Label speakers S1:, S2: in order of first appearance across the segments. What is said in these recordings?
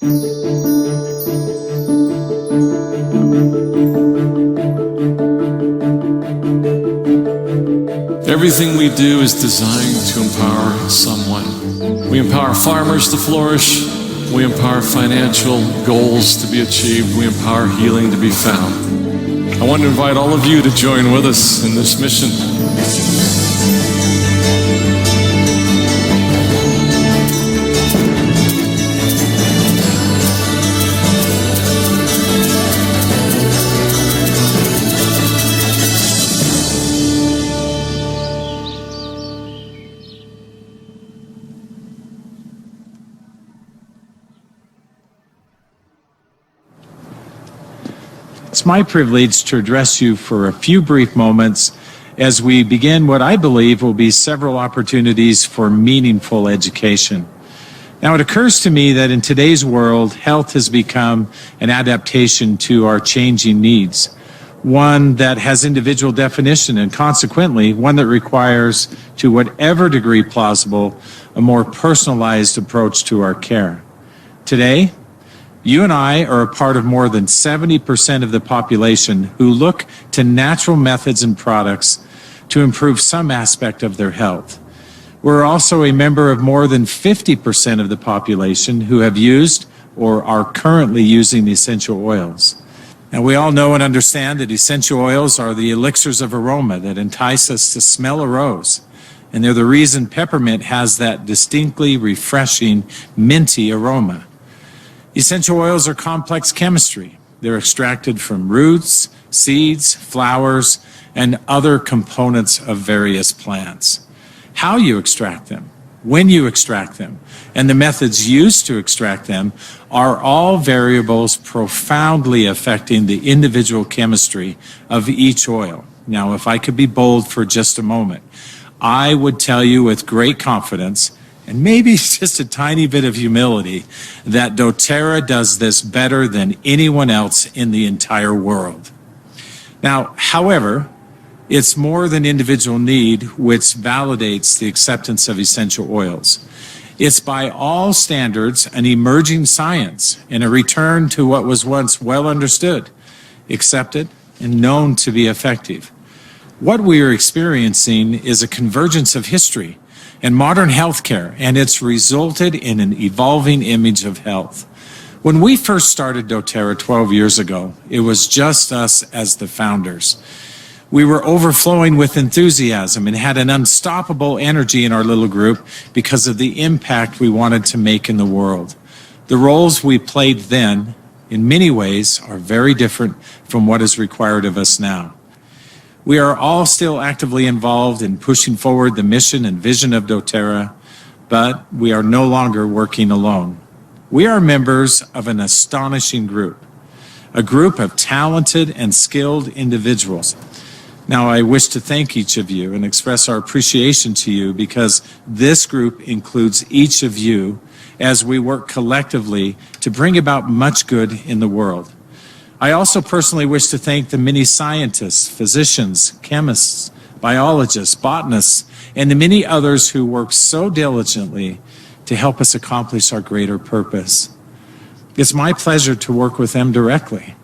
S1: Everything we do is designed to empower someone. We empower farmers to flourish. We empower financial goals to be achieved. We empower healing to be found. I want to invite all of you to join with us in this mission.
S2: It's my privilege to address you for a few brief moments as we begin what I believe will be several opportunities for meaningful education. Now, it occurs to me that in today's world, health has become an adaptation to our changing needs, one that has individual definition and consequently one that requires, to whatever degree plausible, a more personalized approach to our care. Today, you and I are a part of more than 70% of the population who look to natural methods and products to improve some aspect of their health. We're also a member of more than 50% of the population who have used or are currently using essential oils. Now, we all know and understand that essential oils are the elixirs of aroma that entice us to smell a rose. And they're the reason peppermint has that distinctly refreshing, minty aroma. Essential oils are complex chemistry. They're extracted from roots, seeds, flowers, and other components of various plants. How you extract them, when you extract them, and the methods used to extract them are all variables profoundly affecting the individual chemistry of each oil. Now, if I could be bold for just a moment, I would tell you with great confidence, and maybe just a tiny bit of humility, that doTERRA does this better than anyone else in the entire world. Now, however, it's more than individual need which validates the acceptance of essential oils. It's by all standards an emerging science and a return to what was once well understood, accepted, and known to be effective. What we are experiencing is a convergence of history and modern healthcare, and it's resulted in an evolving image of health. When we first started doTERRA 12 years ago, it was just us as the founders. We were overflowing with enthusiasm and had an unstoppable energy in our little group because of the impact we wanted to make in the world. The roles we played then, in many ways, are very different from what is required of us now. We are all still actively involved in pushing forward the mission and vision of doTERRA, but we are no longer working alone. We are members of an astonishing group, a group of talented and skilled individuals. Now, I wish to thank each of you and express our appreciation to you because this group includes each of you as we work collectively to bring about much good in the world. I also personally wish to thank the many scientists, physicians, chemists, biologists, botanists, and the many others who work so diligently to help us accomplish our greater purpose. It's my pleasure to work with them directly.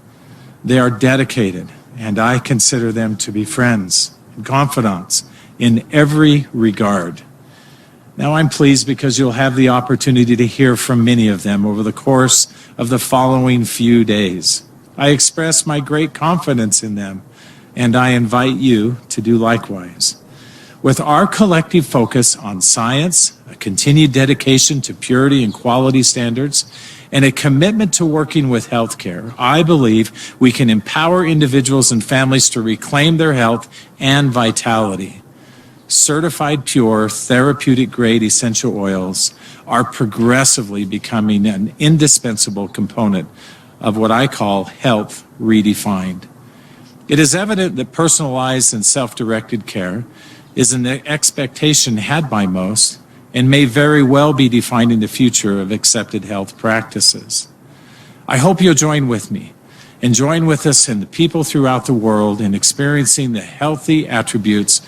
S2: They are dedicated, and I consider them to be friends and confidants in every regard. Now, I'm pleased because you'll have the opportunity to hear from many of them over the course of the following few days. I express my great confidence in them, and I invite you to do likewise. With our collective focus on science, a continued dedication to purity and quality standards, and a commitment to working with healthcare, I believe we can empower individuals and families to reclaim their health and vitality. Certified pure, therapeutic-grade essential oils are progressively becoming an indispensable component of what I call health redefined. It is evident that personalized and self-directed care is an expectation had by most and may very well be defining the future of accepted health practices. I hope you'll join with me and join with us and the people throughout the world in experiencing the healthy attributes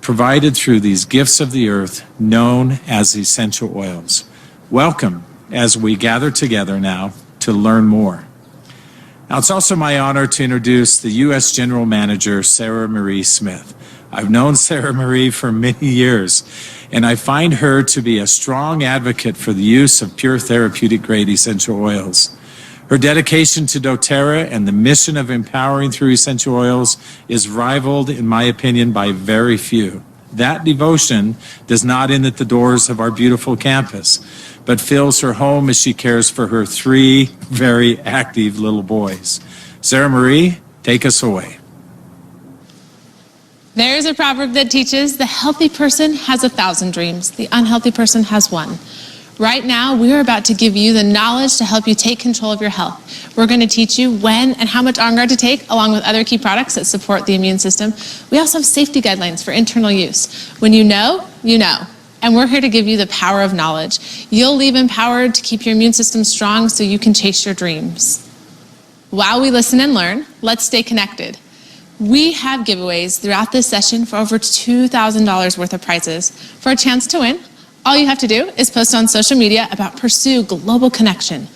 S2: provided through these gifts of the earth known as essential oils. Welcome as we gather together now to learn more. Now, it's also my honor to introduce the U.S. General Manager, Sarah Marie Smith. I've known Sarah Marie for many years, and I find her to be a strong advocate for the use of pure therapeutic-grade essential oils. Her dedication to doTERRA and the mission of empowering through essential oils is rivaled, in my opinion, by very few. That devotion does not end at the doors of our beautiful campus, but fills her home as she cares for her 3 very active little boys. Sarah Marie, take us away.
S3: There's a proverb that teaches the healthy person has 1,000 dreams, the unhealthy person has 1. Right now, we're about to give you the knowledge to help you take control of your health. We're going to teach you when and how much Onguard to take, along with other key products that support the immune system. We also have safety guidelines for internal use. When you know, you know. And we're here to give you the power of knowledge. You'll leave empowered to keep your immune system strong so you can chase your dreams. While we listen and learn, let's stay connected. We have giveaways throughout this session for over $2,000 worth of prizes. For a chance to win, all you have to do is post on social media about Pursue Global Connection.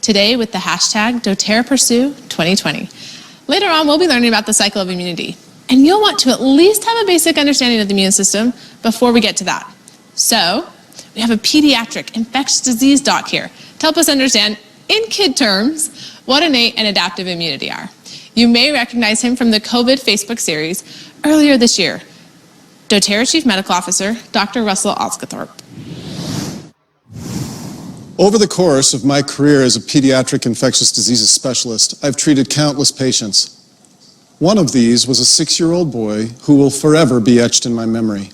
S3: Today with the hashtag doTERRAPursue2020. Later on, we'll be learning about the cycle of immunity. And you'll want to at least have a basic understanding of the immune system before we get to that. So, we have a pediatric infectious disease doc here to help us understand, in kid terms, what innate and adaptive immunity are. You may recognize him from the COVID Facebook series earlier this year. doTERRA Chief Medical Officer, Dr. Russell Osgathorpe.
S4: Over the course of my career as a pediatric infectious diseases specialist, I've treated countless patients. One of these was a 6-year-old boy who will forever be etched in my memory.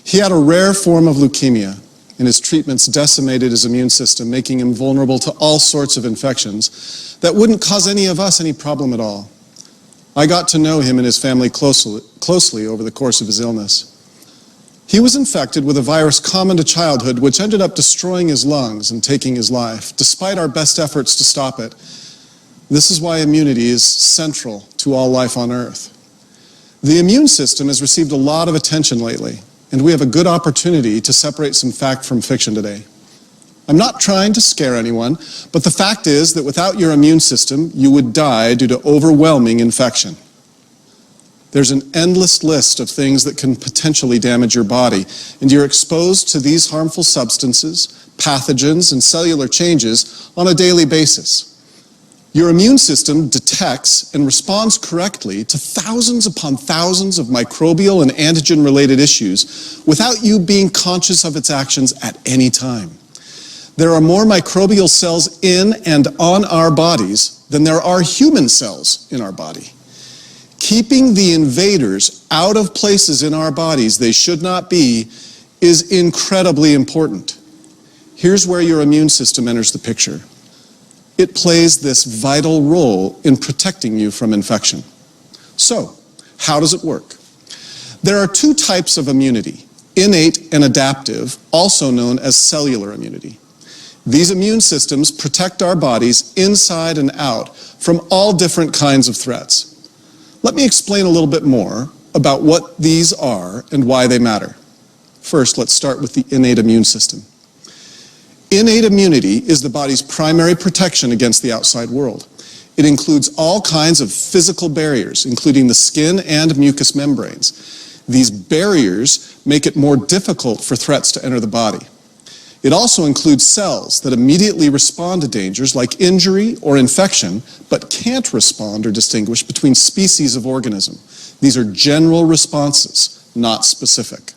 S4: He had a rare form of leukemia, and his treatments decimated his immune system, making him vulnerable to all sorts of infections that wouldn't cause any of us any problem at all. I got to know him and his family closely over the course of his illness. He was infected with a virus common to childhood, which ended up destroying his lungs and taking his life, despite our best efforts to stop it. This is why immunity is central to all life on Earth. The immune system has received a lot of attention lately, and we have a good opportunity to separate some fact from fiction today. I'm not trying to scare anyone, but the fact is that without your immune system, you would die due to overwhelming infection. There's an endless list of things that can potentially damage your body, and you're exposed to these harmful substances, pathogens, and cellular changes on a daily basis. Your immune system detects and responds correctly to thousands upon thousands of microbial and antigen-related issues without you being conscious of its actions at any time. There are more microbial cells in and on our bodies than there are human cells in our body. Keeping the invaders out of places in our bodies they should not be is incredibly important. Here's where your immune system enters the picture. It plays this vital role in protecting you from infection. So, how does it work? There are 2 types of immunity, innate and adaptive, also known as cellular immunity. These immune systems protect our bodies inside and out from all different kinds of threats. Let me explain a little bit more about what these are and why they matter. First, let's start with the innate immune system. Innate immunity is the body's primary protection against the outside world. It includes all kinds of physical barriers, including the skin and mucous membranes. These barriers make it more difficult for threats to enter the body. It also includes cells that immediately respond to dangers like injury or infection, but can't respond or distinguish between species of organism. These are general responses, not specific.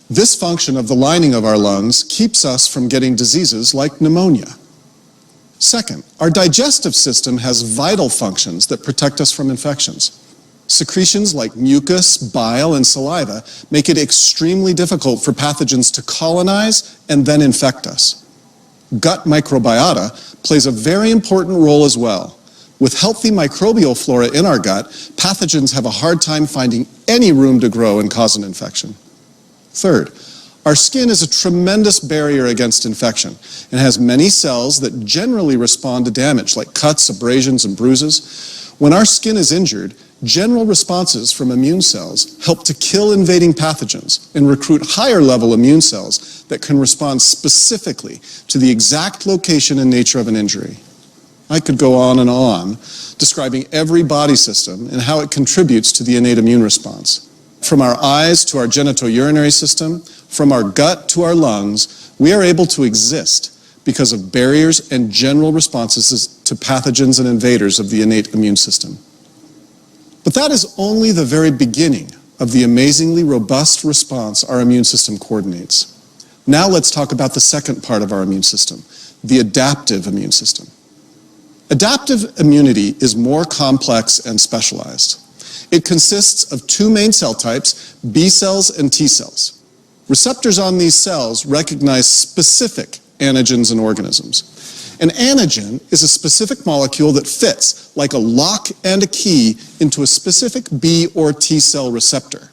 S4: This function of the lining of our lungs keeps us from getting diseases like pneumonia. Second, our digestive system has vital functions that protect us from infections. Secretions like mucus, bile, and saliva make it extremely difficult for pathogens to colonize and then infect us. Gut microbiota plays a very important role as well. With healthy microbial flora in our gut, pathogens have a hard time finding any room to grow and cause an infection. Third, our skin is a tremendous barrier against infection and has many cells that generally respond to damage like cuts, abrasions, and bruises. When our skin is injured, general responses from immune cells help to kill invading pathogens and recruit higher-level immune cells that can respond specifically to the exact location and nature of an injury. I could go on describing every body system and how it contributes to the innate immune response. From our eyes to our genitourinary system, from our gut to our lungs, we are able to exist because of barriers and general responses to pathogens and invaders of the innate immune system. But that is only the very beginning of the amazingly robust response our immune system coordinates. Now let's talk about the second part of our immune system, the adaptive immune system. Adaptive immunity is more complex and specialized. It consists of two main cell types, B cells and T cells. Receptors on these cells recognize specific antigens and organisms. An antigen is a specific molecule that fits like a lock and a key into a specific B or T cell receptor.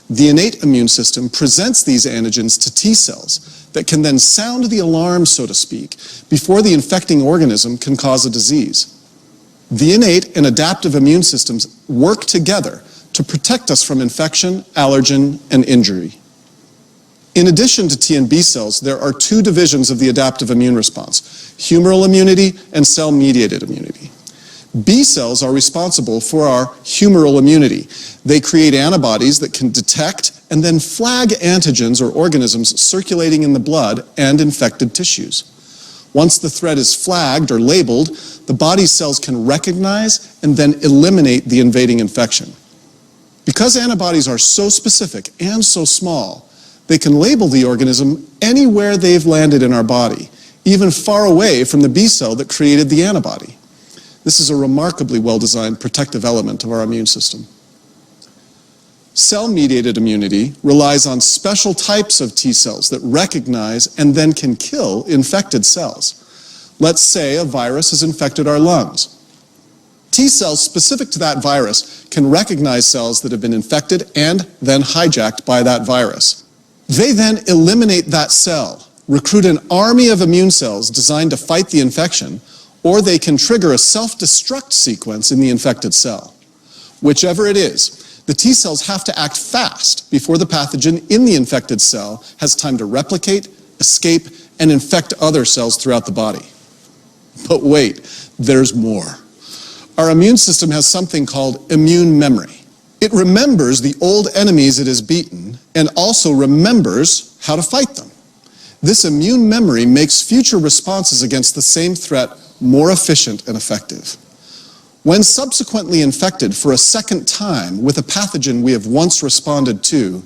S4: The innate immune system presents these antigens to T cells that can then sound the alarm, so to speak, before the infecting organism can cause a disease. The innate and adaptive immune systems work together to protect us from infection, allergen, and injury. In addition to T and B cells, there are two divisions of the adaptive immune response, humoral immunity and cell-mediated immunity. B cells are responsible for our humoral immunity. They create antibodies that can detect and then flag antigens or organisms circulating in the blood and infected tissues. Once the threat is flagged or labeled, the body's cells can recognize and then eliminate the invading infection. Because antibodies are so specific and so small, they can label the organism anywhere they've landed in our body, even far away from the B cell that created the antibody. This is a remarkably well-designed protective element of our immune system. Cell-mediated immunity relies on special types of T cells that recognize and then can kill infected cells. Let's say a virus has infected our lungs. T cells specific to that virus can recognize cells that have been infected and then hijacked by that virus. They then eliminate that cell, recruit an army of immune cells designed to fight the infection, or they can trigger a self-destruct sequence in the infected cell. Whichever it is, the T cells have to act fast before the pathogen in the infected cell has time to replicate, escape, and infect other cells throughout the body. But wait, there's more. Our immune system has something called immune memory. It remembers the old enemies it has beaten and also remembers how to fight them. This immune memory makes future responses against the same threat more efficient and effective. When subsequently infected for a second time with a pathogen we have once responded to,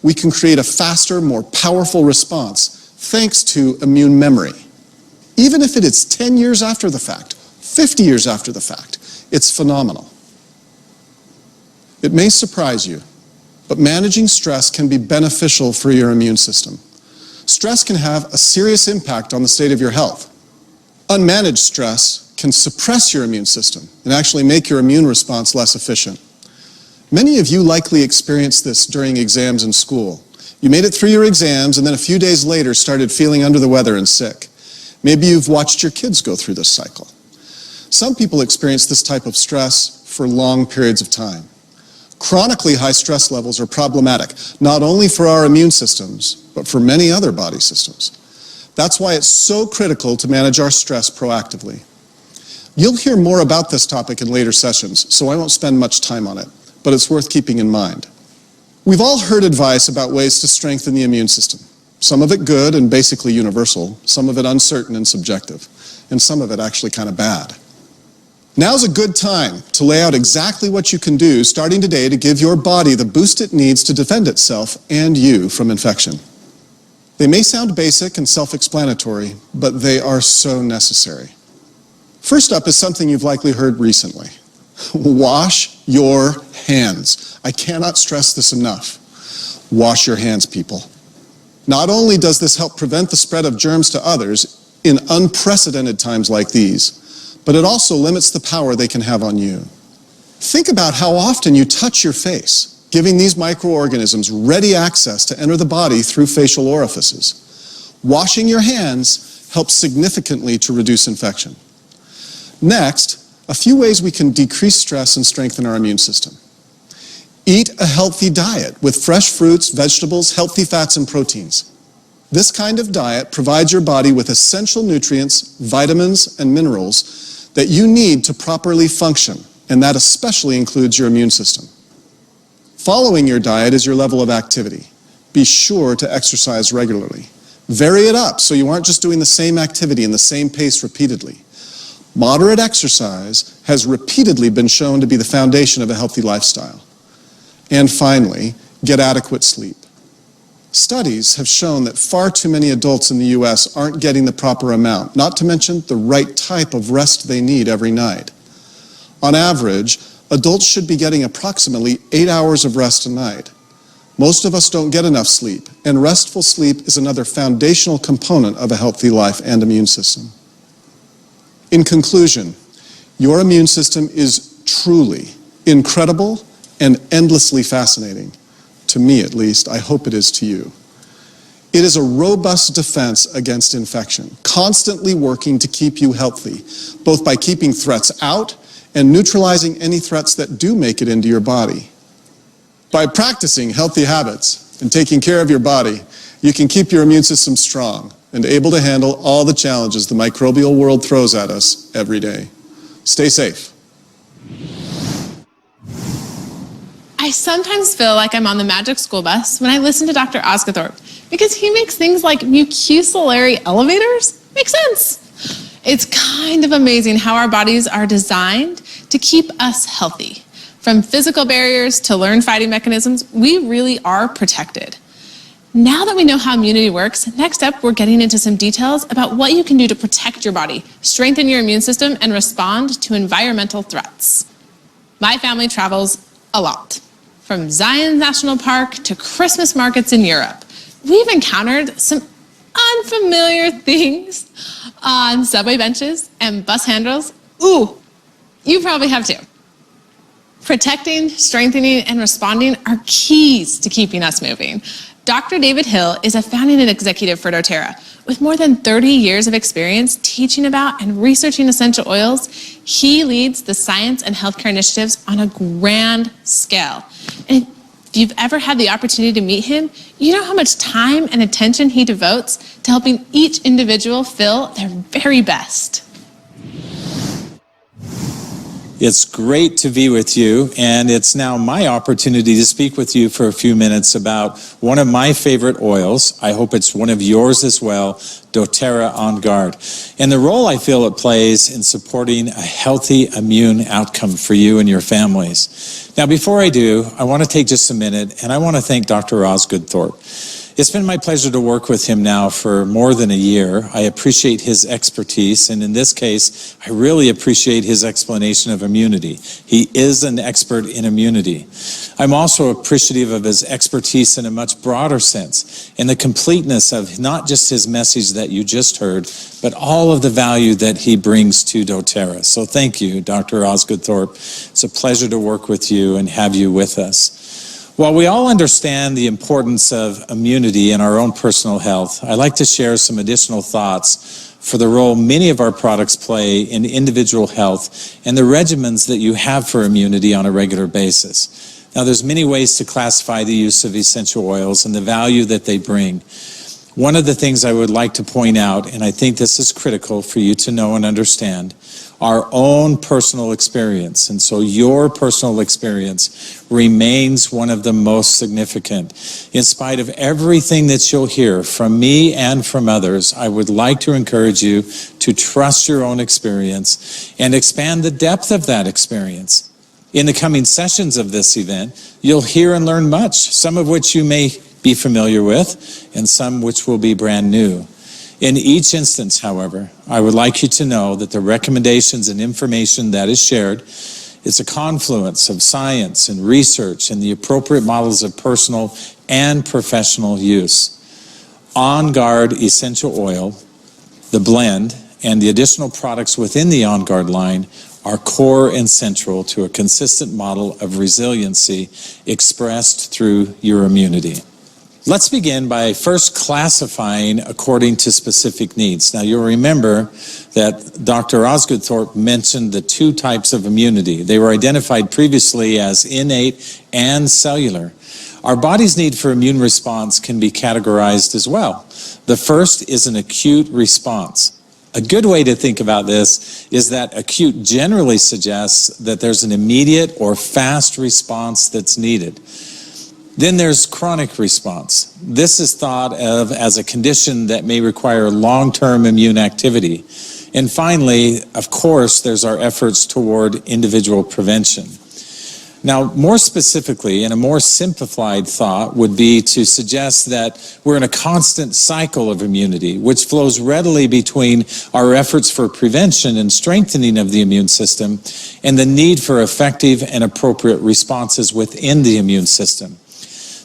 S4: we can create a faster, more powerful response thanks to immune memory. Even if it is 10 years after the fact, 50 years after the fact, it's phenomenal. It may surprise you, but managing stress can be beneficial for your immune system. Stress can have a serious impact on the state of your health. Unmanaged stress can suppress your immune system and actually make your immune response less efficient. Many of you likely experienced this during exams in school. You made it through your exams and then a few days later started feeling under the weather and sick. Maybe you've watched your kids go through this cycle. Some people experience this type of stress for long periods of time. Chronically high stress levels are problematic, not only for our immune systems, but for many other body systems. That's why it's so critical to manage our stress proactively. You'll hear more about this topic in later sessions, so I won't spend much time on it, but it's worth keeping in mind. We've all heard advice about ways to strengthen the immune system. Some of it good and basically universal, some of it uncertain and subjective, and some of it actually kind of bad. Now's a good time to lay out exactly what you can do starting today to give your body the boost it needs to defend itself and you from infection. They may sound basic and self-explanatory, but they are so necessary. First up is something you've likely heard recently. Wash your hands. I cannot stress this enough. Wash your hands, people. Not only does this help prevent the spread of germs to others in unprecedented times like these, but it also limits the power they can have on you. Think about how often you touch your face, giving these microorganisms ready access to enter the body through facial orifices. Washing your hands helps significantly to reduce infection. Next, A few ways we can decrease stress and strengthen our immune system. Eat a healthy diet with fresh fruits, vegetables, healthy fats, and proteins. This kind of diet provides your body with essential nutrients, vitamins, and minerals that you need to properly function, and that especially includes your immune system. Following your diet is your level of activity. Be sure to exercise regularly. Vary it up so you aren't just doing the same activity in the same pace repeatedly. Moderate exercise has repeatedly been shown to be the foundation of a healthy lifestyle. And finally, get adequate sleep. Studies have shown that far too many adults in the US aren't getting the proper amount, not to mention the right type of rest they need every night. On average, adults should be getting approximately 8 hours of rest a night. Most of us don't get enough sleep, and restful sleep is another foundational component of a healthy life and immune system. In conclusion, your immune system is truly incredible and endlessly fascinating. To me, at least, I hope it is to you. It is a robust defense against infection, constantly working to keep you healthy, both by keeping threats out and neutralizing any threats that do make it into your body. By practicing healthy habits and taking care of your body, you can keep your immune system strong and able to handle all the challenges the microbial world throws at us every day. Stay safe.
S3: I sometimes feel like I'm on the magic school bus when I listen to Dr. Osgothorpe because he makes things like mucociliary elevators make sense. It's kind of amazing how our bodies are designed to keep us healthy. From physical barriers to learned fighting mechanisms, we really are protected. Now that we know how immunity works, next up we're getting into some details about what you can do to protect your body, strengthen your immune system, and respond to environmental threats. My family travels a lot. From Zion National Park to Christmas markets in Europe, we've encountered some unfamiliar things on subway benches and bus handles. Ooh, you probably have too. Protecting, strengthening, and responding are keys to keeping us moving. Dr. David Hill is a founding and executive for doTERRA. With more than 30 years of experience teaching about and researching essential oils, he leads the science and healthcare initiatives on a grand scale. And if you've ever had the opportunity to meet him, you know how much time and attention he devotes to helping each individual feel their very best.
S2: It's great to be with you, and it's now my opportunity to speak with you for a few minutes about one of my favorite oils. I hope it's one of yours as well, doTERRA Onguard, and the role I feel it plays in supporting a healthy immune outcome for you and your families. Now, before I do, I want to take just a minute, and I want to thank Dr. Osgothorpe. It's been my pleasure to work with him now for more than a year. I appreciate his expertise, and in this case, I really appreciate his explanation of immunity. He is an expert in immunity. I'm also appreciative of his expertise in a much broader sense, and the completeness of not just his message that you just heard, but all of the value that he brings to doTERRA. So thank you, Dr. Osgothorpe. It's a pleasure to work with you and have you with us. While we all understand the importance of immunity in our own personal health, I'd like to share some additional thoughts for the role many of our products play in individual health and the regimens that you have for immunity on a regular basis. Now, there's many ways to classify the use of essential oils and the value that they bring. One of the things I would like to point out, and I think this is critical for you to know and understand, our own personal experience. And so your personal experience remains one of the most significant. In spite of everything that you'll hear from me and from others, I would like to encourage you to trust your own experience and expand the depth of that experience. In the coming sessions of this event, you'll hear and learn much, some of which you may be familiar with, and some which will be brand new. In each instance, however, I would like you to know that the recommendations and information that is shared is a confluence of science and research and the appropriate models of personal and professional use. Onguard essential oil, the blend, and the additional products within the Onguard line are core and central to a consistent model of resiliency expressed through your immunity. Let's begin by first classifying according to specific needs. Now, you'll remember that Dr. Osgood Thorpe mentioned the two types of immunity. They were identified previously as innate and cellular. Our body's need for immune response can be categorized as well. The first is an acute response. A good way to think about this is that acute generally suggests that there's an immediate or fast response that's needed. Then there's chronic response. This is thought of as a condition that may require long-term immune activity. And finally, of course, there's our efforts toward individual prevention. Now, more specifically, and a more simplified thought would be to suggest that we're in a constant cycle of immunity, which flows readily between our efforts for prevention and strengthening of the immune system and the need for effective and appropriate responses within the immune system.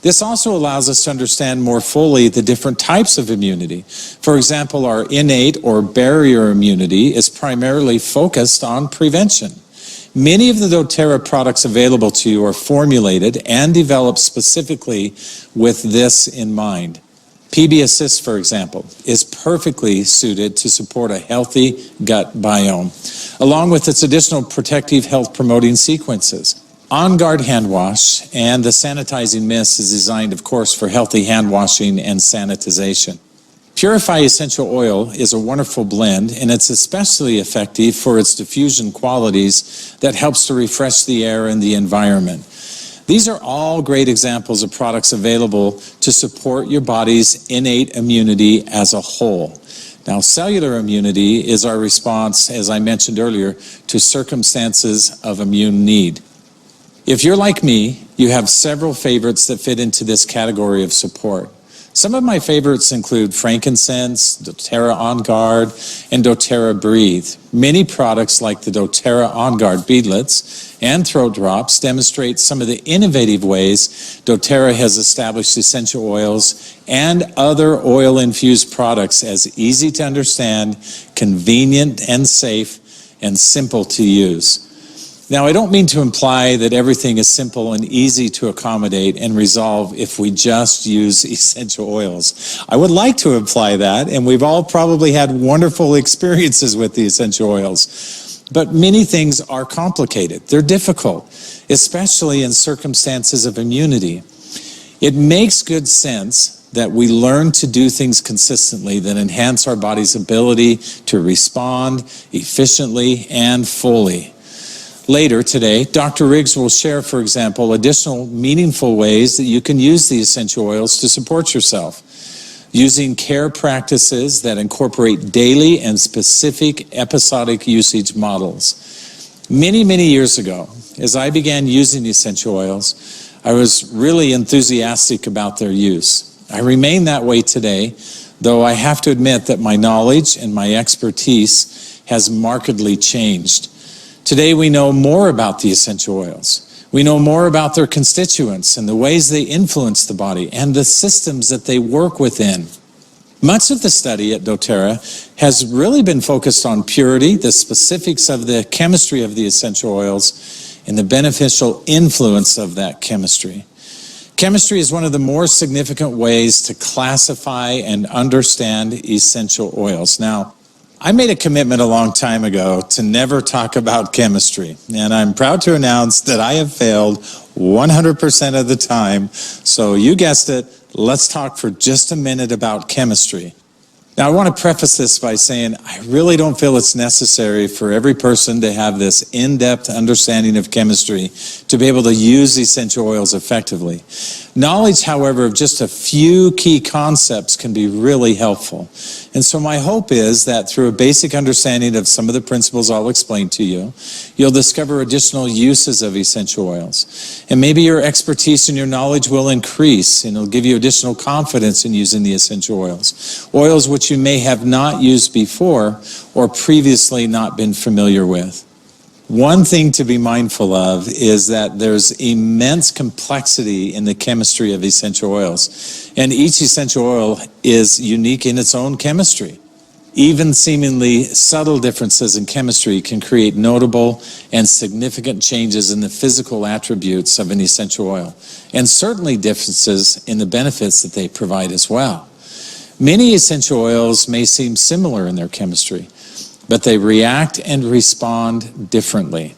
S2: This also allows us to understand more fully the different types of immunity. For example, our innate or barrier immunity is primarily focused on prevention. Many of the doTERRA products available to you are formulated and developed specifically with this in mind. PB Assist, for example, is perfectly suited to support a healthy gut biome, along with its additional protective health promoting sequences. Onguard hand wash and the sanitizing mist is designed, of course, for healthy hand washing and sanitization. Purify Essential Oil is a wonderful blend, and it's especially effective for its diffusion qualities that helps to refresh the air and the environment. These are all great examples of products available to support your body's innate immunity as a whole. Now, cellular immunity is our response, as I mentioned earlier, to circumstances of immune need. If you're like me, you have several favorites that fit into this category of support. Some of my favorites include frankincense, doTERRA Onguard, and doTERRA Breathe. Many products like the doTERRA Onguard beadlets and throat drops demonstrate some of the innovative ways doTERRA has established essential oils and other oil-infused products as easy to understand, convenient and safe, and simple to use. Now, I don't mean to imply that everything is simple and easy to accommodate and resolve if we just use essential oils. I would like to imply that, and we've all probably had wonderful experiences with the essential oils. But many things are complicated. They're difficult, especially in circumstances of immunity. It makes good sense that we learn to do things consistently that enhance our body's ability to respond efficiently and fully. Later today, Dr. Riggs will share, for example, additional meaningful ways that you can use the essential oils to support yourself, using care practices that incorporate daily and specific episodic usage models. Many, many years ago, as I began using essential oils, I was really enthusiastic about their use. I remain that way today, though I have to admit that my knowledge and my expertise has markedly changed. Today we know more about the essential oils. We know more about their constituents and the ways they influence the body and the systems that they work within. Much of the study at doTERRA has really been focused on purity, the specifics of the chemistry of the essential oils, and the beneficial influence of that chemistry. Chemistry is one of the more significant ways to classify and understand essential oils. Now, I made a commitment a long time ago to never talk about chemistry, and I'm proud to announce that I have failed 100% of the time. So you guessed it, let's talk for just a minute about chemistry. Now, I want to preface this by saying I really don't feel it's necessary for every person to have this in-depth understanding of chemistry to be able to use essential oils effectively. Knowledge, however, of just a few key concepts can be really helpful. And so my hope is that through a basic understanding of some of the principles I'll explain to you, you'll discover additional uses of essential oils. And maybe your expertise and your knowledge will increase, and it'll give you additional confidence in using the essential oils. Oils which you may have not used before or previously not been familiar with. One thing to be mindful of is that there's immense complexity in the chemistry of essential oils, and each essential oil is unique in its own chemistry. Even seemingly subtle differences in chemistry can create notable and significant changes in the physical attributes of an essential oil, and certainly differences in the benefits that they provide as well. Many essential oils may seem similar in their chemistry, but they react and respond differently.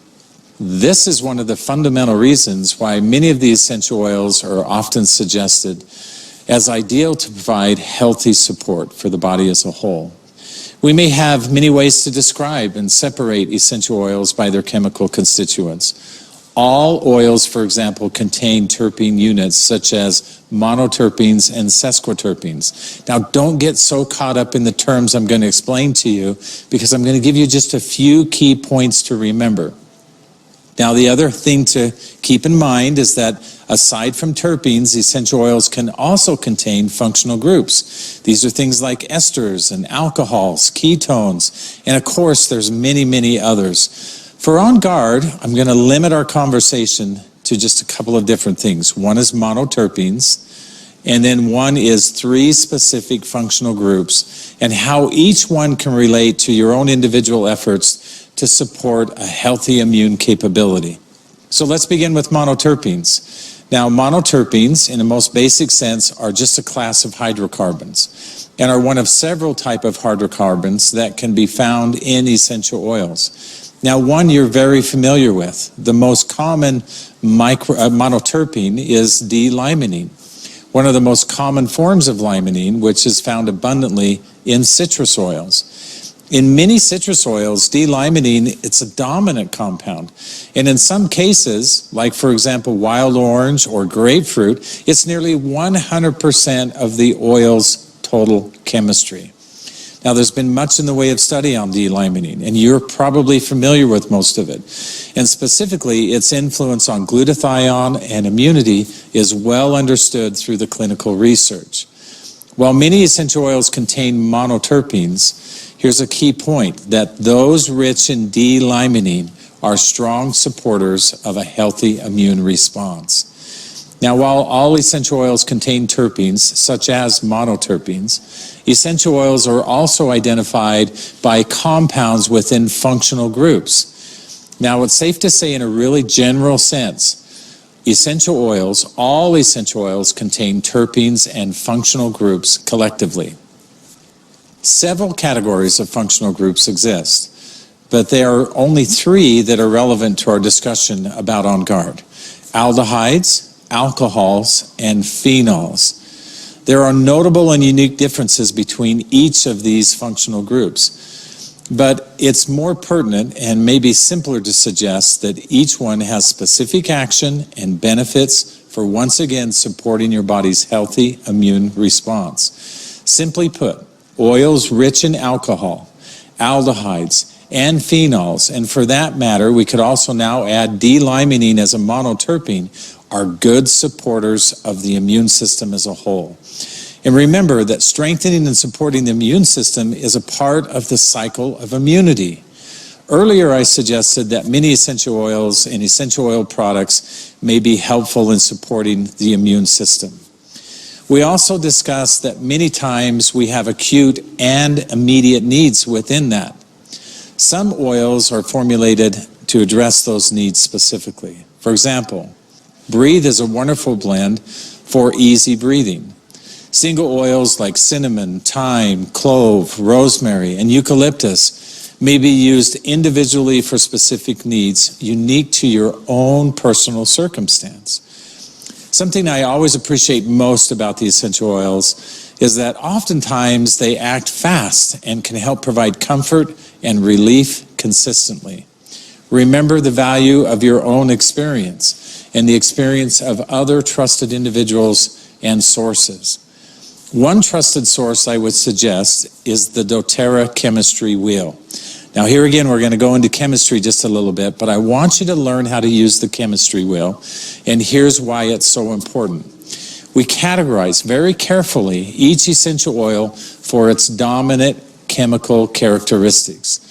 S2: This is one of the fundamental reasons why many of the essential oils are often suggested as ideal to provide healthy support for the body as a whole. We may have many ways to describe and separate essential oils by their chemical constituents. All oils, for example, contain terpene units such as monoterpenes and sesquiterpenes. Now, don't get so caught up in the terms I'm going to explain to you, because I'm going to give you just a few key points to remember. Now, the other thing to keep in mind is that aside from terpenes, essential oils can also contain functional groups. These are things like esters and alcohols, ketones, and of course, there's many, many others. For Onguard, I'm going to limit our conversation to just a couple of different things. One is monoterpenes, and then one is 3 specific functional groups, and how each one can relate to your own individual efforts to support a healthy immune capability. So let's begin with monoterpenes. Now, monoterpenes, in the most basic sense, are just a class of hydrocarbons and are one of several types of hydrocarbons that can be found in essential oils. Now, one you're very familiar with. The most common monoterpene is D-limonene, one of the most common forms of limonene, which is found abundantly in citrus oils. In many citrus oils, D-limonene, it's a dominant compound. And in some cases, like for example, wild orange or grapefruit, it's nearly 100% of the oil's total chemistry. Now, there's been much in the way of study on D-limonene, and you're probably familiar with most of it. And specifically, its influence on glutathione and immunity is well understood through the clinical research. While many essential oils contain monoterpenes, here's a key point, that those rich in D-limonene are strong supporters of a healthy immune response. Now, while all essential oils contain terpenes, such as monoterpenes, essential oils are also identified by compounds within functional groups. Now, it's safe to say in a really general sense, essential oils, all essential oils contain terpenes and functional groups collectively. Several categories of functional groups exist, but there are only 3 that are relevant to our discussion about Onguard: aldehydes, alcohols, and phenols. There are notable and unique differences between each of these functional groups, but it's more pertinent and maybe simpler to suggest that each one has specific action and benefits for once again supporting your body's healthy immune response. Simply put, oils rich in alcohol, aldehydes, and phenols, and for that matter, we could also now add D-limonene as a monoterpene, are good supporters of the immune system as a whole. And remember that strengthening and supporting the immune system is a part of the cycle of immunity. Earlier, I suggested that many essential oils and essential oil products may be helpful in supporting the immune system. We also discussed that many times we have acute and immediate needs within that. Some oils are formulated to address those needs specifically. For example, Breathe is a wonderful blend for easy breathing. Single oils like cinnamon, thyme, clove, rosemary, and eucalyptus may be used individually for specific needs unique to your own personal circumstance. Something I always appreciate most about the essential oils is that oftentimes they act fast and can help provide comfort and relief consistently. Remember the value of your own experience and the experience of other trusted individuals and sources. One trusted source I would suggest is the doTERRA chemistry wheel. Now here again, we're going to go into chemistry just a little bit, but I want you to learn how to use the chemistry wheel, and here's why it's so important. We categorize very carefully each essential oil for its dominant chemical characteristics.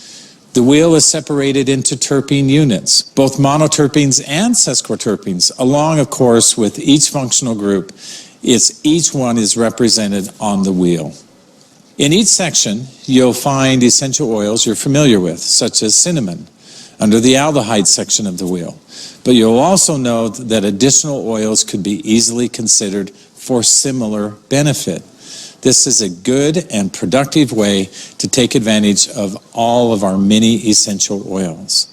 S2: The wheel is separated into terpene units, both monoterpenes and sesquiterpenes, along, of course, with each functional group. Each one is represented on the wheel. In each section, you'll find essential oils you're familiar with, such as cinnamon, under the aldehyde section of the wheel. But you'll also note that additional oils could be easily considered for similar benefit. This is a good and productive way to take advantage of all of our many essential oils.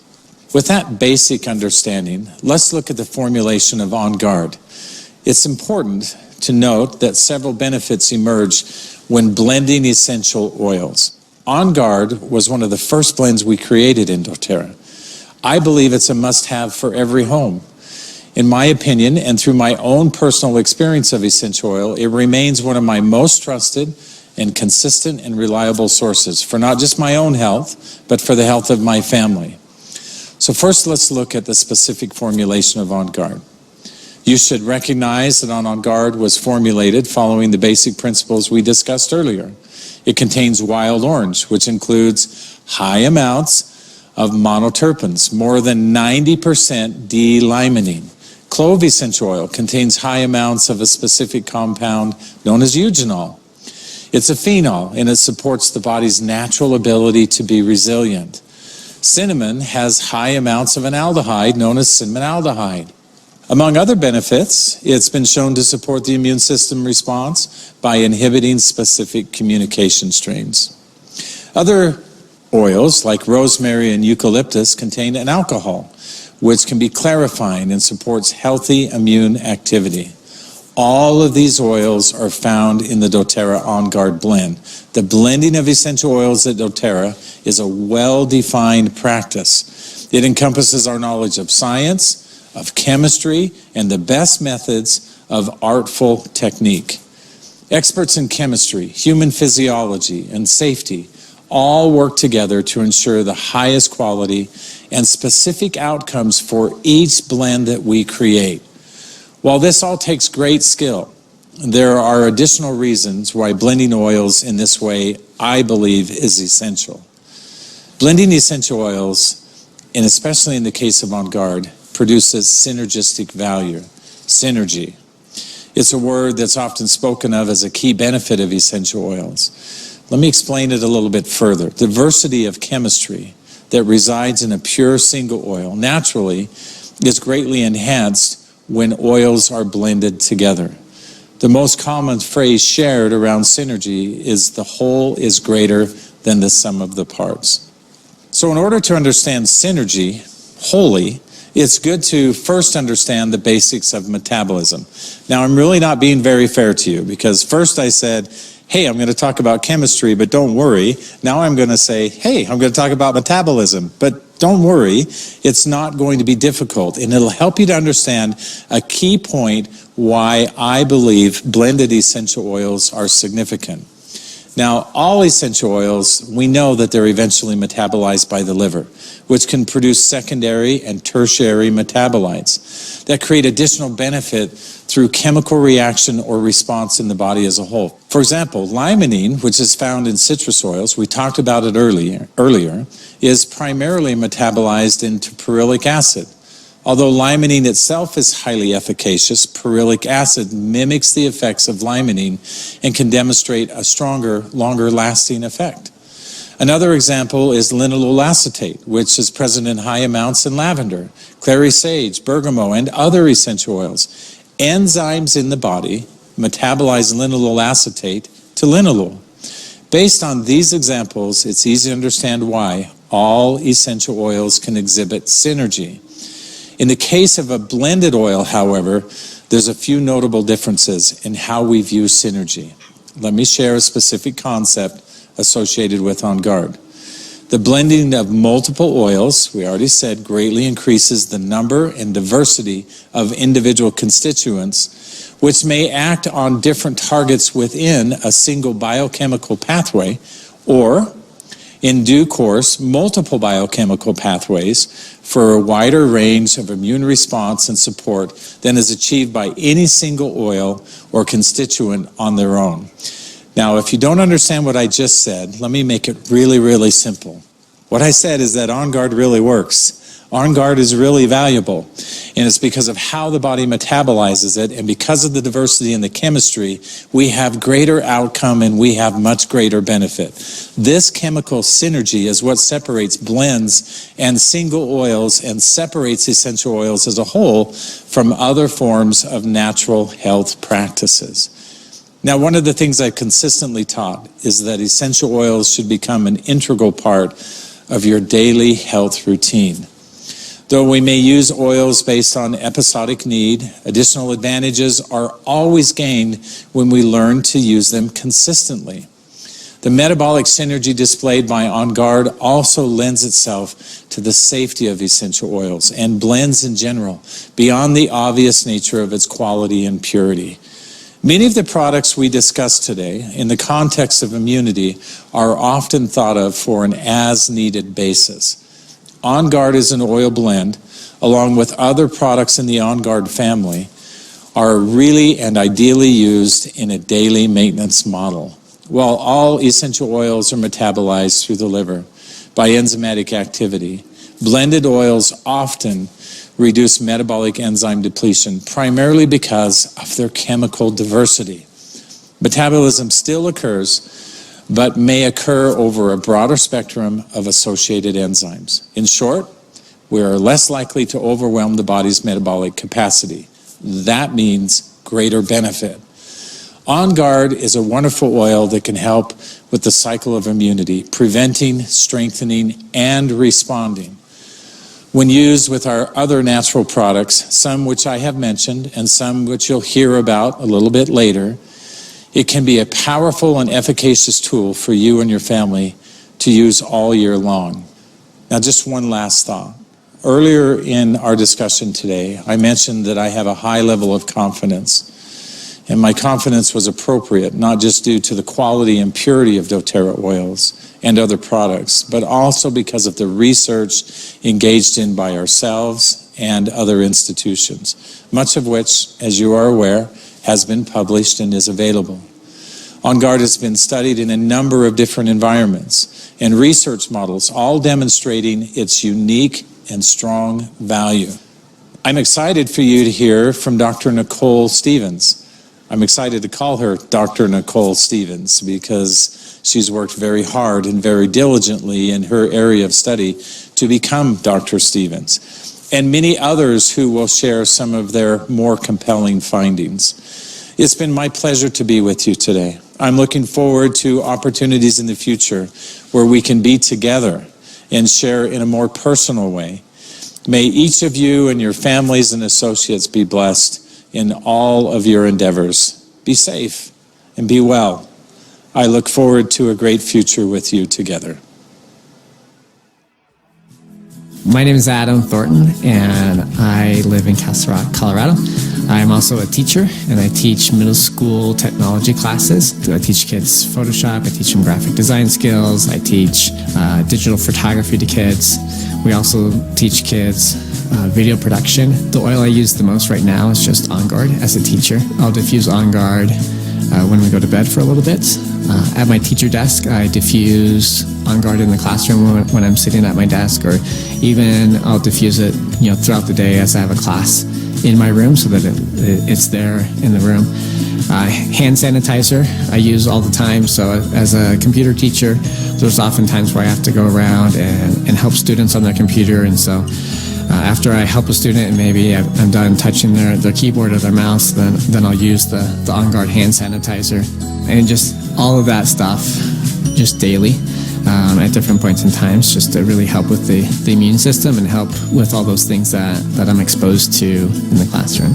S2: With that basic understanding, let's look at the formulation of Onguard. It's important to note that several benefits emerge when blending essential oils. Onguard was one of the first blends we created in doTERRA. I believe it's a must-have for every home. In my opinion, and through my own personal experience of essential oil, it remains one of my most trusted and consistent and reliable sources for not just my own health, but for the health of my family. So first, let's look at the specific formulation of Onguard. You should recognize that Onguard was formulated following the basic principles we discussed earlier. It contains wild orange, which includes high amounts of monoterpenes, more than 90% D-limonene. Clove essential oil contains high amounts of a specific compound known as eugenol. It's a phenol, and it supports the body's natural ability to be resilient. Cinnamon has high amounts of an aldehyde known as cinnamonaldehyde. Among other benefits, it's been shown to support the immune system response by inhibiting specific communication streams. Other oils, like rosemary and eucalyptus, contain an alcohol, which can be clarifying and supports healthy immune activity. All of these oils are found in the doTERRA Onguard blend. The blending of essential oils at doTERRA is a well-defined practice. It encompasses our knowledge of science, of chemistry, and the best methods of artful technique. Experts in chemistry, human physiology, and safety all work together to ensure the highest quality and specific outcomes for each blend that we create. While this all takes great skill, there are additional reasons why blending oils in this way, I believe, is essential. Blending essential oils, and especially in the case of Onguard, produces synergistic value, synergy. It's a word that's often spoken of as a key benefit of essential oils. Let me explain it a little bit further. The diversity of chemistry that resides in a pure single oil naturally is greatly enhanced when oils are blended together. The most common phrase shared around synergy is the whole is greater than the sum of the parts. So in order to understand synergy wholly, it's good to first understand the basics of metabolism. Now, I'm really not being very fair to you, because first I said, hey, I'm going to talk about chemistry, but don't worry. Now I'm going to say, hey, I'm going to talk about metabolism, but don't worry. It's not going to be difficult, and it'll help you to understand a key point why I believe blended essential oils are significant. Now, all essential oils, we know that they're eventually metabolized by the liver, which can produce secondary and tertiary metabolites that create additional benefit through chemical reaction or response in the body as a whole. For example, limonene, which is found in citrus oils, we talked about it earlier, is primarily metabolized into pyrulic acid. Although limonene itself is highly efficacious, pyrulic acid mimics the effects of limonene and can demonstrate a stronger, longer-lasting effect. Another example is linalool acetate, which is present in high amounts in lavender, clary sage, bergamot, and other essential oils. Enzymes in the body metabolize linalool acetate to linalool. Based on these examples, it's easy to understand why all essential oils can exhibit synergy. In the case of a blended oil, however, there's a few notable differences in how we view synergy. Let me share a specific concept associated with Onguard. The blending of multiple oils, we already said, greatly increases the number and diversity of individual constituents, which may act on different targets within a single biochemical pathway, or in due course, multiple biochemical pathways for a wider range of immune response and support than is achieved by any single oil or constituent on their own. Now, if you don't understand what I just said, let me make it really, really simple. What I said is that Onguard really works. Onguard is really valuable, and it's because of how the body metabolizes it, and because of the diversity in the chemistry, we have greater outcome and we have much greater benefit. This chemical synergy is what separates blends and single oils and separates essential oils as a whole from other forms of natural health practices. Now, one of the things I've consistently taught is that essential oils should become an integral part of your daily health routine. Though we may use oils based on episodic need, additional advantages are always gained when we learn to use them consistently. The metabolic synergy displayed by Onguard also lends itself to the safety of essential oils and blends in general, beyond the obvious nature of its quality and purity. Many of the products we discuss today, in the context of immunity, are often thought of for an as-needed basis. Onguard is an oil blend, along with other products in the Onguard family, are really and ideally used in a daily maintenance model. While all essential oils are metabolized through the liver by enzymatic activity, blended oils often reduce metabolic enzyme depletion, primarily because of their chemical diversity. Metabolism still occurs, but may occur over a broader spectrum of associated enzymes. In short, we are less likely to overwhelm the body's metabolic capacity. That means greater benefit. Onguard is a wonderful oil that can help with the cycle of immunity, preventing, strengthening, and responding. When used with our other natural products, some which I have mentioned and some which you'll hear about a little bit later, it can be a powerful and efficacious tool for you and your family to use all year long. Now, just one last thought. Earlier in our discussion today, I mentioned that I have a high level of confidence. And my confidence was appropriate, not just due to the quality and purity of doTERRA oils and other products, but also because of the research engaged in by ourselves and other institutions, much of which, as you are aware, has been published and is available. Onguard has been studied in a number of different environments and research models, all demonstrating its unique and strong value. I'm excited for you to hear from Dr. Nicole Stevens. I'm excited to call her Dr. Nicole Stevens because she's worked very hard and very diligently in her area of study to become Dr. Stevens, and many others who will share some of their more compelling findings. It's been my pleasure to be with you today. I'm looking forward to opportunities in the future where we can be together and share in a more personal way. May each of you and your families and associates be blessed in all of your endeavors. Be safe and be well. I look forward to a great future with you together.
S5: My name is Adam Thornton, and I live in Castle Rock, Colorado. I'm also a teacher, and I teach middle school technology classes. I teach kids Photoshop, I teach them graphic design skills, I teach digital photography to kids. We also teach kids video production. The oil I use the most right now is just Onguard as a teacher. I'll diffuse Onguard when we go to bed for a little bit. At my teacher desk, I diffuse Onguard in the classroom when I'm sitting at my desk, or even I'll diffuse it, throughout the day as I have a class in my room so that it's there in the room. Hand sanitizer I use all the time. So as a computer teacher, there's often times where I have to go around and help students on their computer, and so after I help a student and maybe I'm done touching their keyboard or their mouse, then I'll use the Onguard hand sanitizer, and just all of that stuff just daily at different points in times, just to really help with the immune system and help with all those things that I'm exposed to in the classroom.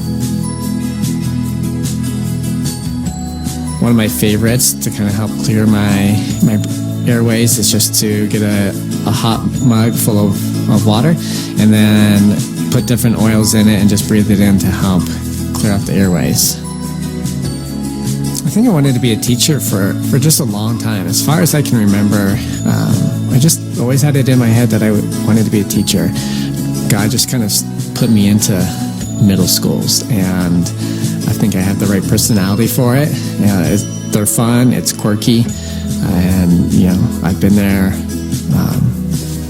S5: One of my favorites to kind of help clear my airways is just to get a hot mug full of water and then put different oils in it and just breathe it in to help clear out the airways. I think I wanted to be a teacher for just a long time. As far as I can remember, I just always had it in my head that I wanted to be a teacher. God just kind of put me into middle schools, and I think I have the right personality for it. They're fun, it's quirky, and I've been there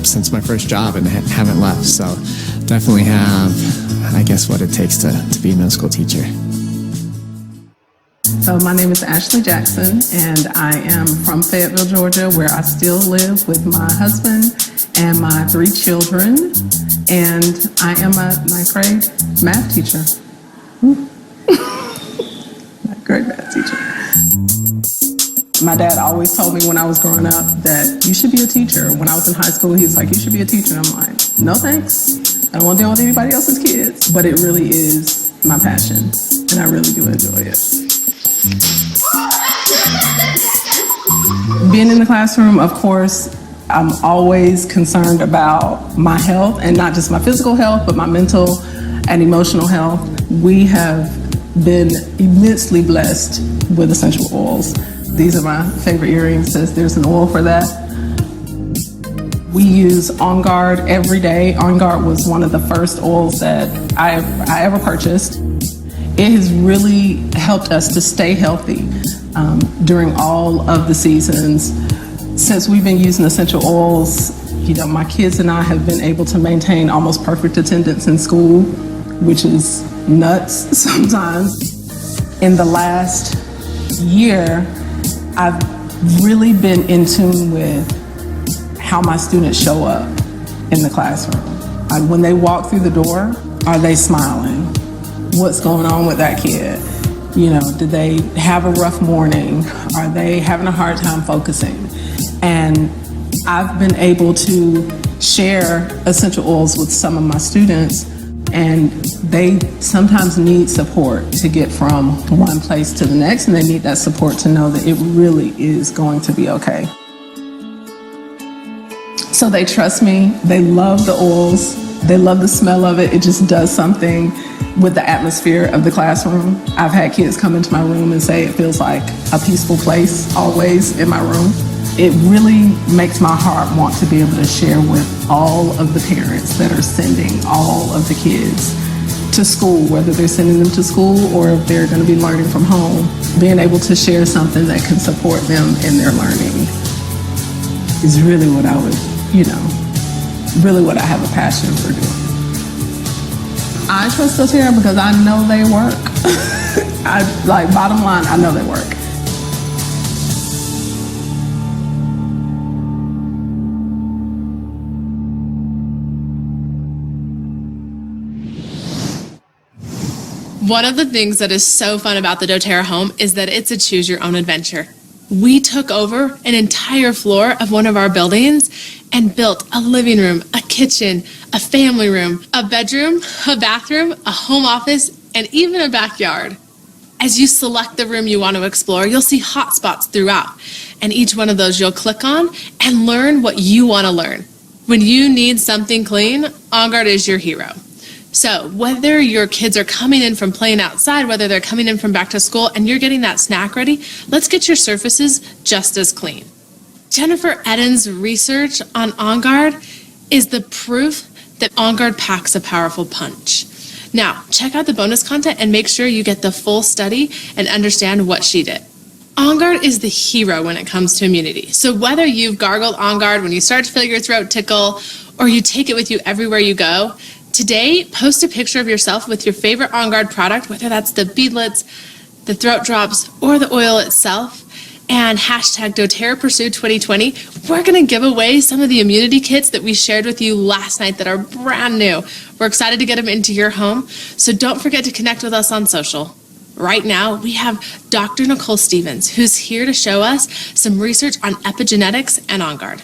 S5: since my first job and haven't left. So definitely have, I guess, what it takes to be a middle school teacher.
S6: So my name is Ashley Jackson, and I am from Fayetteville, Georgia, where I still live with my husband and my 3 children, and I am a 9th grade math teacher. 9th grade math teacher. My dad always told me when I was growing up that you should be a teacher. When I was in high school, he was like, you should be a teacher. And I'm like, no thanks. I don't want to deal with anybody else's kids. But it really is my passion, and I really do enjoy it. Being in the classroom, of course, I'm always concerned about my health, and not just my physical health, but my mental and emotional health. We have been immensely blessed with essential oils. These are my favorite earrings, says there's an oil for that. We use Onguard every day. Onguard was one of the first oils that I ever purchased. It has really helped us to stay healthy during all of the seasons. Since we've been using essential oils, my kids and I have been able to maintain almost perfect attendance in school, which is nuts sometimes. In the last year, I've really been in tune with how my students show up in the classroom. When they walk through the door, are they smiling? What's going on with that kid? Did they have a rough morning? Are they having a hard time focusing? And I've been able to share essential oils with some of my students, and they sometimes need support to get from one place to the next, and they need that support to know that it really is going to be okay. So they trust me, they love the oils, they love the smell of it. It just does something with the atmosphere of the classroom. I've had kids come into my room and say it feels like a peaceful place always in my room. It really makes my heart want to be able to share with all of the parents that are sending all of the kids to school, whether they're sending them to school or if they're going to be learning from home. Being able to share something that can support them in their learning is really what I would, really what I have a passion for doing. I trust doTERRA because I know they work. Bottom line, I know they work.
S3: One of the things that is so fun about the doTERRA home is that it's a choose your own adventure. We took over an entire floor of one of our buildings and built a living room, a kitchen, a family room, a bedroom, a bathroom, a home office, and even a backyard. As you select the room you want to explore, you'll see hotspots throughout. And each one of those you'll click on and learn what you want to learn. When you need something clean, Onguard is your hero. So whether your kids are coming in from playing outside, whether they're coming in from back to school and you're getting that snack ready, let's get your surfaces just as clean. Jennifer Eden's research on Onguard is the proof that Onguard packs a powerful punch. Now, check out the bonus content and make sure you get the full study and understand what she did. Onguard is the hero when it comes to immunity. So whether you've gargled Onguard when you start to feel your throat tickle or you take it with you everywhere you go, today, post a picture of yourself with your favorite Onguard product, whether that's the beadlets, the throat drops, or the oil itself, and hashtag doTERRA Pursue 2020. We're going to give away some of the immunity kits that we shared with you last night that are brand new. We're excited to get them into your home, so don't forget to connect with us on social. Right now, we have Dr. Nicole Stevens, who's here to show us some research on epigenetics and Onguard.